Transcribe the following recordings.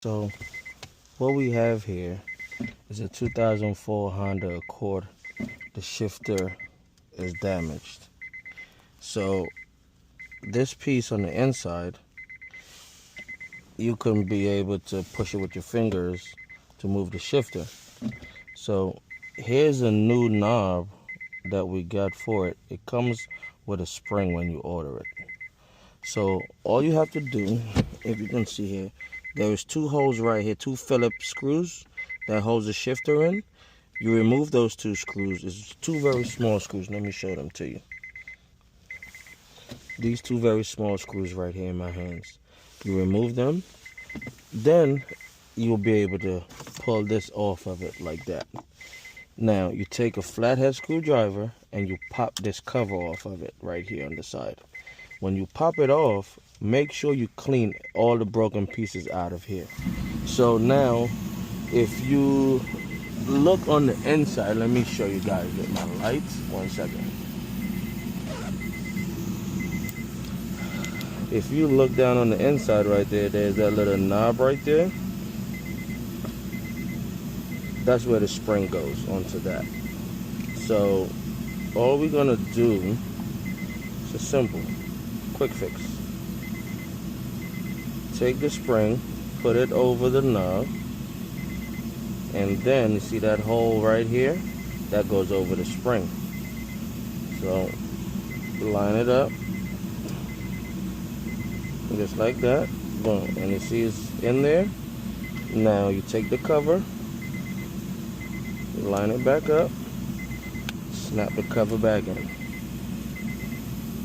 So what we have here is a 2004 Honda Accord. The shifter is damaged. So this piece on the inside, you can be able to push it with your fingers to move the shifter. So here's a new knob that we got for it. It comes with a spring when you order it. So all you have to do, if you can see here, there's two holes right here, two Phillips screws that holds the shifter in. You remove those two screws. It's two very small screws. Let me show them to you. These two very small screws right here in my hands. You remove them, then you'll be able to pull this off of it like that. Now you take a flathead screwdriver and you pop this cover off of it right here on the side. When you pop it off, make sure you clean all the broken pieces out of here. So now, if you look on the inside, let me show you guys with my lights. 1 second. If you look down on the inside right there, there's that little knob right there. That's where the spring goes onto that. So all we're gonna do is a simple, quick fix. Take the spring, put it over the knob, and then you see that hole right here? That goes over the spring. So line it up, just like that. Boom. And you see it's in there. Now you take the cover, line it back up, snap the cover back in.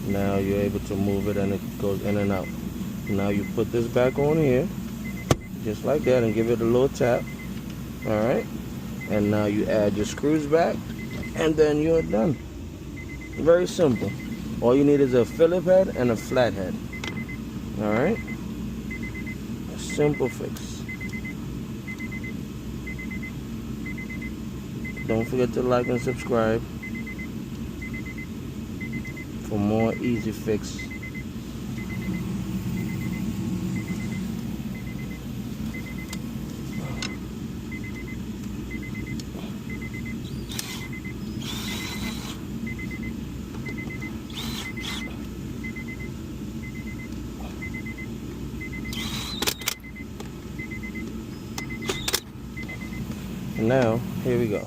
Now you're able to move it and it goes in and out. Now you put this back on here, just like that, and give it a little tap. Alright? And now you add your screws back, and then you're done. Very simple. All you need is a Phillip head and a flathead. Alright? A simple fix. Don't forget to like and subscribe for more easy fix. And now, here we go.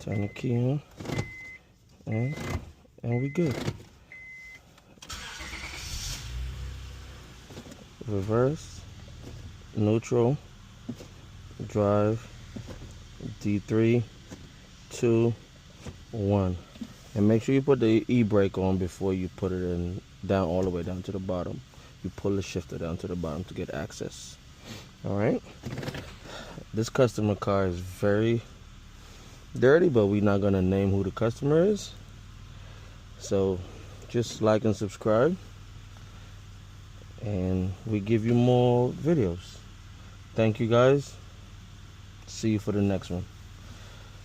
Turn the key on, and we good. Reverse, neutral, drive, D3, 2, 1. And make sure you put the e-brake on before you put it in down all the way down to the bottom. You pull the shifter down to the bottom to get access. Alright? This customer car is very dirty, but we're not gonna name who the customer is. So just like and subscribe, and we give you more videos. Thank you guys. See you for the next one.